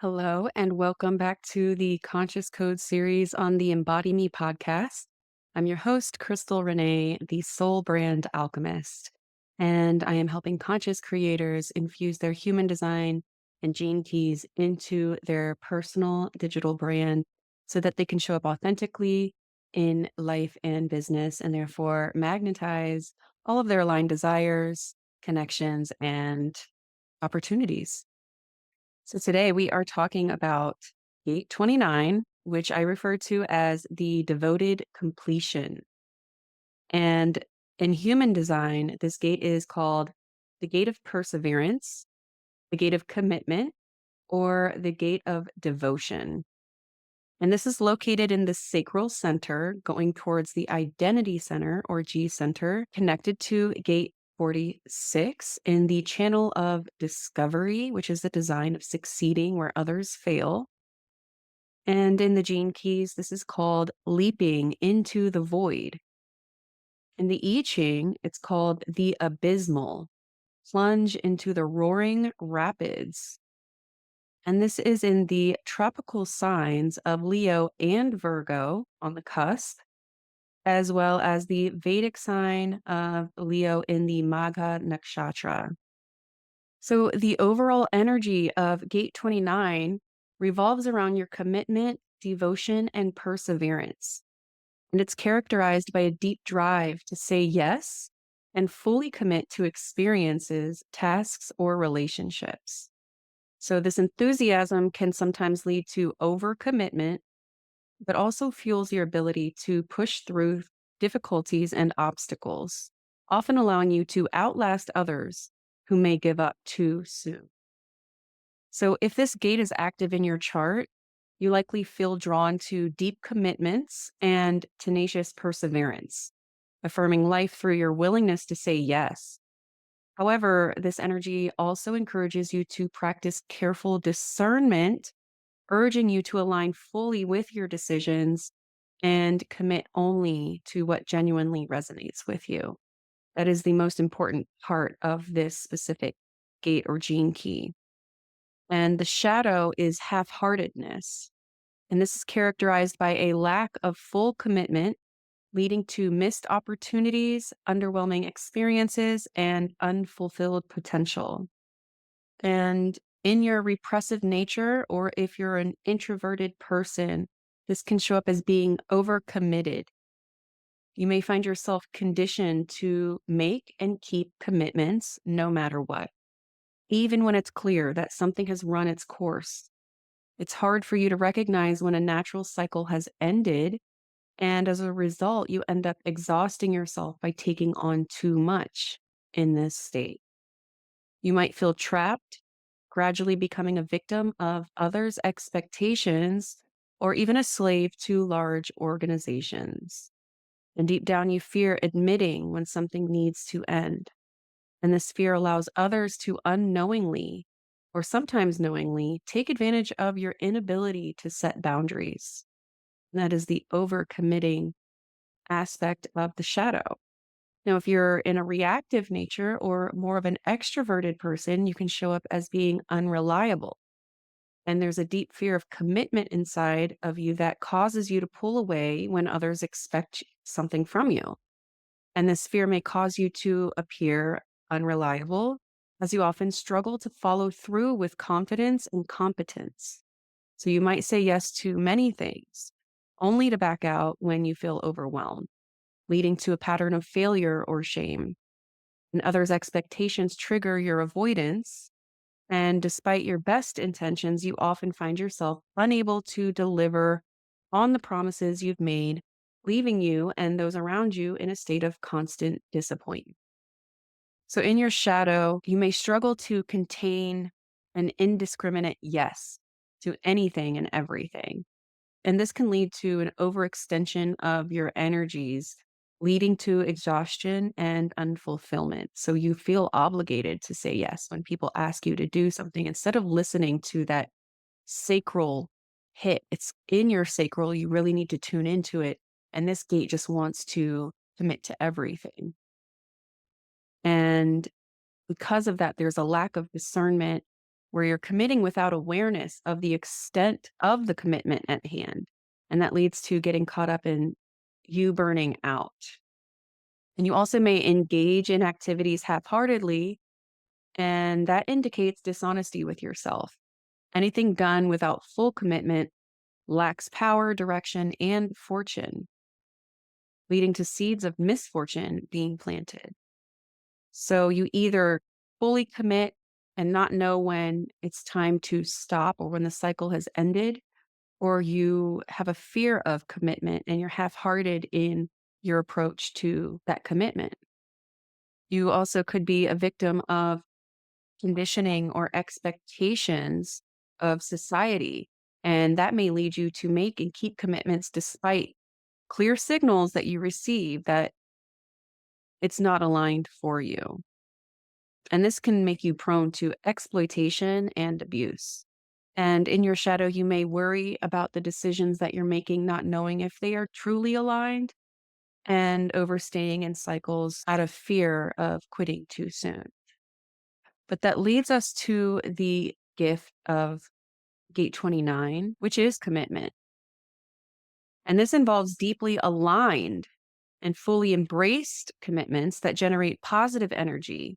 Hello, and welcome back to the Conscious Code series on the EmbodyME Podcast. I'm your host, Crystal Renae, the Soul Brand Alchemist, and I am helping conscious creators infuse their human design and gene keys into their personal digital brand so that they can show up authentically in life and business, and therefore magnetize all of their aligned desires, connections, and opportunities. So today we are talking about gate 29, which I refer to as the devoted completion. And in human design, this gate is called the gate of perseverance, the gate of commitment, or the gate of devotion. And this is located in the sacral center, going towards the identity center or G center, connected to gate 46 in the channel of discovery, which is the design of succeeding where others fail. And in the gene keys, this is called leaping into the void. In the I Ching, it's called the abysmal, plunge into the roaring rapids. And this is in the tropical signs of Leo and Virgo on the cusp, as well as the Vedic sign of Leo in the Magha Nakshatra. So the overall energy of gate 29 revolves around your commitment, devotion, and perseverance. And it's characterized by a deep drive to say yes and fully commit to experiences, tasks, or relationships. So this enthusiasm can sometimes lead to overcommitment, but also fuels your ability to push through difficulties and obstacles, often allowing you to outlast others who may give up too soon. So if this gate is active in your chart, you likely feel drawn to deep commitments and tenacious perseverance, affirming life through your willingness to say yes. However, this energy also encourages you to practice careful discernment, urging you to align fully with your decisions and commit only to what genuinely resonates with you. That is the most important part of this specific gate or gene key. And the shadow is half-heartedness. And this is characterized by a lack of full commitment, leading to missed opportunities, underwhelming experiences, and unfulfilled potential. And in your repressive nature, or if you're an introverted person, this can show up as being overcommitted. You may find yourself conditioned to make and keep commitments no matter what, even when it's clear that something has run its course. It's hard for you to recognize when a natural cycle has ended, and as a result, you end up exhausting yourself by taking on too much in this state. You might feel trapped, gradually becoming a victim of others' expectations, or even a slave to large organizations. And deep down, you fear admitting when something needs to end. And this fear allows others to unknowingly, or sometimes knowingly, take advantage of your inability to set boundaries. And that is the overcommitting aspect of the shadow. Now, if you're in a reactive nature or more of an extroverted person, you can show up as being unreliable. And there's a deep fear of commitment inside of you that causes you to pull away when others expect something from you. And this fear may cause you to appear unreliable, as you often struggle to follow through with confidence and competence. So you might say yes to many things, only to back out when you feel overwhelmed, leading to a pattern of failure or shame. And others' expectations trigger your avoidance. And despite your best intentions, you often find yourself unable to deliver on the promises you've made, leaving you and those around you in a state of constant disappointment. So in your shadow, you may struggle to contain an indiscriminate yes to anything and everything. And this can lead to an overextension of your energies, leading to exhaustion and unfulfillment. So you feel obligated to say yes when people ask you to do something instead of listening to that sacral hit. It's in your sacral. You really need to tune into it. And this gate just wants to commit to everything. And because of that, there's a lack of discernment where you're committing without awareness of the extent of the commitment at hand. And that leads to getting caught up in you burning out. And you also may engage in activities half-heartedly, and that indicates dishonesty with yourself. Anything done without full commitment lacks power, direction, and fortune, leading to seeds of misfortune being planted. So you either fully commit and not know when it's time to stop or when the cycle has ended, or you have a fear of commitment and you're half-hearted in your approach to that commitment. You also could be a victim of conditioning or expectations of society, and that may lead you to make and keep commitments despite clear signals that you receive that it's not aligned for you. And this can make you prone to exploitation and abuse. And in your shadow, you may worry about the decisions that you're making, not knowing if they are truly aligned, and overstaying in cycles out of fear of quitting too soon. But that leads us to the gift of Gate 29, which is commitment. And this involves deeply aligned and fully embraced commitments that generate positive energy,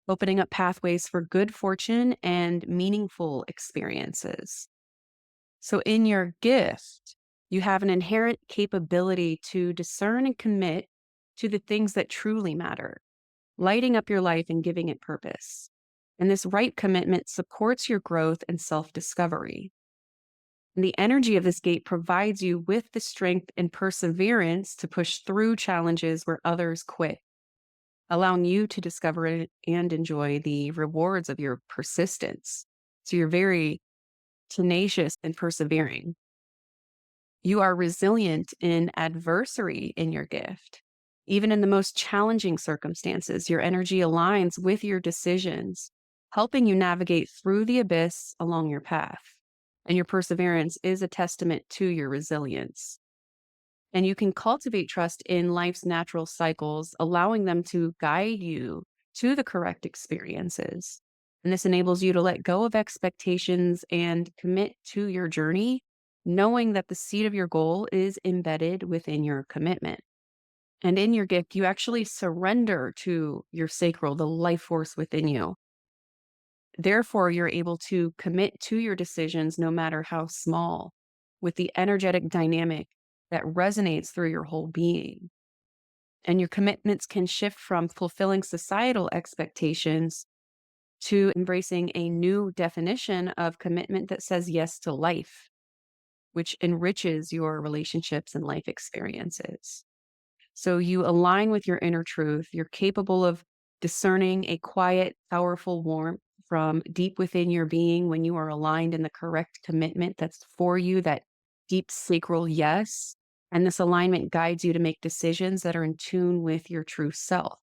opening up pathways for good fortune and meaningful experiences. So, in your gift, you have an inherent capability to discern and commit to the things that truly matter, lighting up your life and giving it purpose. And this right commitment supports your growth and self-discovery. And the energy of this gate provides you with the strength and perseverance to push through challenges where others quit, allowing you to discover it and enjoy the rewards of your persistence. So you're very tenacious and persevering. You are resilient in adversity in your gift. Even in the most challenging circumstances, your energy aligns with your decisions, helping you navigate through the abyss along your path. And your perseverance is a testament to your resilience. And you can cultivate trust in life's natural cycles, allowing them to guide you to the correct experiences. And this enables you to let go of expectations and commit to your journey, knowing that the seed of your goal is embedded within your commitment. And in your gift, you actually surrender to your sacral, the life force within you. Therefore, you're able to commit to your decisions, no matter how small, with the energetic dynamic that resonates through your whole being. And your commitments can shift from fulfilling societal expectations to embracing a new definition of commitment that says yes to life, which enriches your relationships and life experiences. So you align with your inner truth. You're capable of discerning a quiet, powerful warmth from deep within your being when you are aligned in the correct commitment that's for you, that deep sacral yes. And this alignment guides you to make decisions that are in tune with your true self.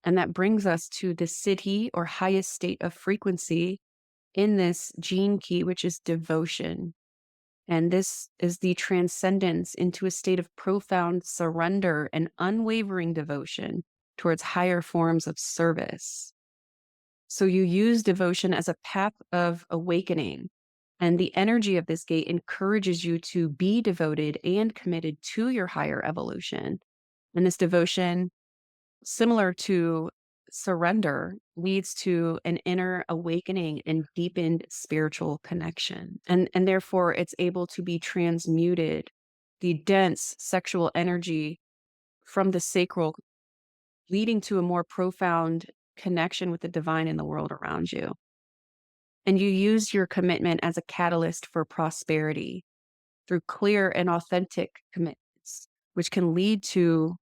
And that brings us to the Siddhi, or highest state of frequency in this gene key, which is devotion. And this is the transcendence into a state of profound surrender and unwavering devotion towards higher forms of service. So you use devotion as a path of awakening. And the energy of this gate encourages you to be devoted and committed to your higher evolution. And this devotion, similar to surrender, leads to an inner awakening and deepened spiritual connection. And therefore, it's able to be transmuted, the dense sexual energy from the sacral, leading to a more profound connection with the divine in the world around you. And you use your commitment as a catalyst for prosperity through clear and authentic commitments, which can lead to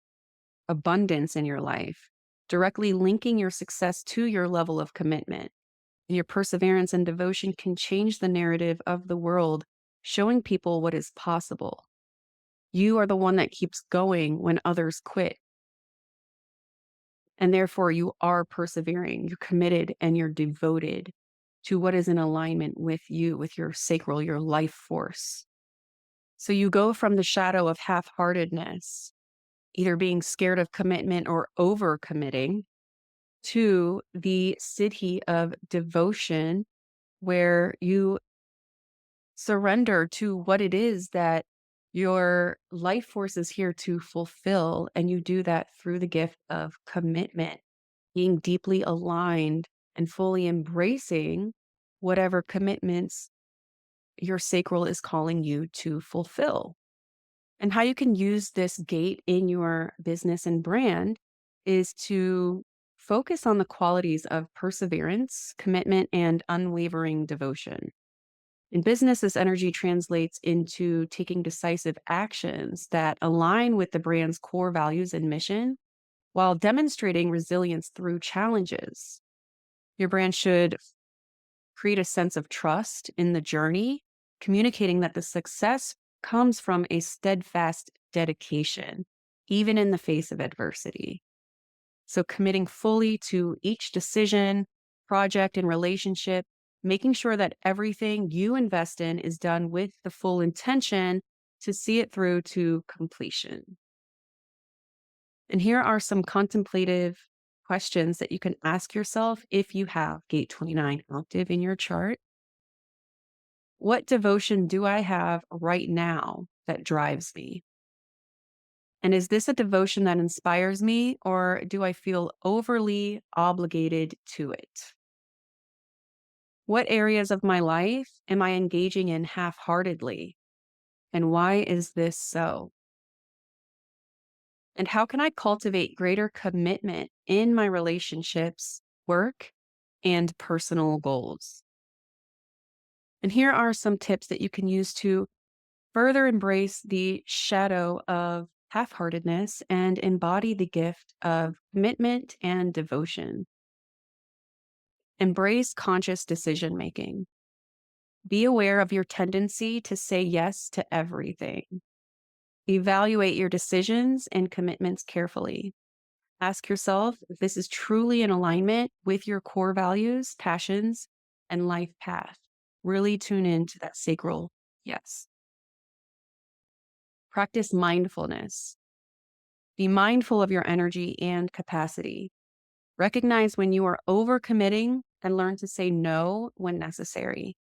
abundance in your life, directly linking your success to your level of commitment. And your perseverance and devotion can change the narrative of the world, showing people what is possible. You are the one that keeps going when others quit. And therefore, you are persevering, you're committed, and you're devoted to what is in alignment with you, with your sacral, your life force. So you go from the shadow of half-heartedness, either being scared of commitment or over-committing, to the Siddhi of devotion, where you surrender to what it is that your life force is here to fulfill. And you do that through the gift of commitment, being deeply aligned and fully embracing whatever commitments your sacral is calling you to fulfill. And how you can use this gate in your business and brand is to focus on the qualities of perseverance, commitment, and unwavering devotion. In business, this energy translates into taking decisive actions that align with the brand's core values and mission while demonstrating resilience through challenges. Your brand should create a sense of trust in the journey, communicating that the success comes from a steadfast dedication, even in the face of adversity. So, committing fully to each decision, project, and relationship, making sure that everything you invest in is done with the full intention to see it through to completion. And here are some contemplative questions that you can ask yourself if you have Gate 29 active in your chart. What devotion do I have right now that drives me? And is this a devotion that inspires me, or do I feel overly obligated to it? What areas of my life am I engaging in half-heartedly? And why is this so? And how can I cultivate greater commitment in my relationships, work, and personal goals? And here are some tips that you can use to further embrace the shadow of half-heartedness and embody the gift of commitment and devotion. Embrace conscious decision making. Be aware of your tendency to say yes to everything. Evaluate your decisions and commitments carefully. Ask yourself if this is truly in alignment with your core values, passions, and life path. Really tune into that sacral yes. Practice mindfulness. Be mindful of your energy and capacity. Recognize when you are overcommitting and learn to say no when necessary.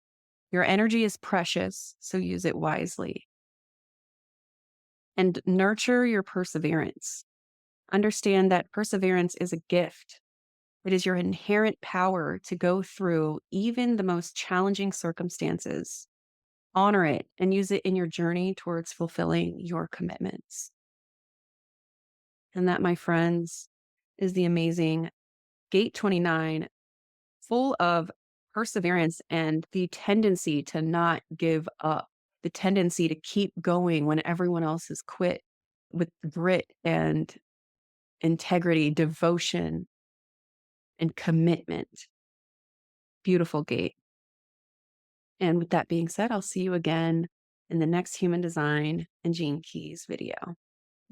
Your energy is precious, so use it wisely. And nurture your perseverance. Understand that perseverance is a gift. It is your inherent power to go through even the most challenging circumstances. Honor it and use it in your journey towards fulfilling your commitments. And that, my friends, is the amazing Gate 29, full of perseverance and the tendency to not give up, the tendency to keep going when everyone else has quit, with grit and integrity, devotion, and commitment. Beautiful gate. And with that being said, I'll see you again in the next Human Design and Gene Keys video.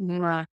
Mwah.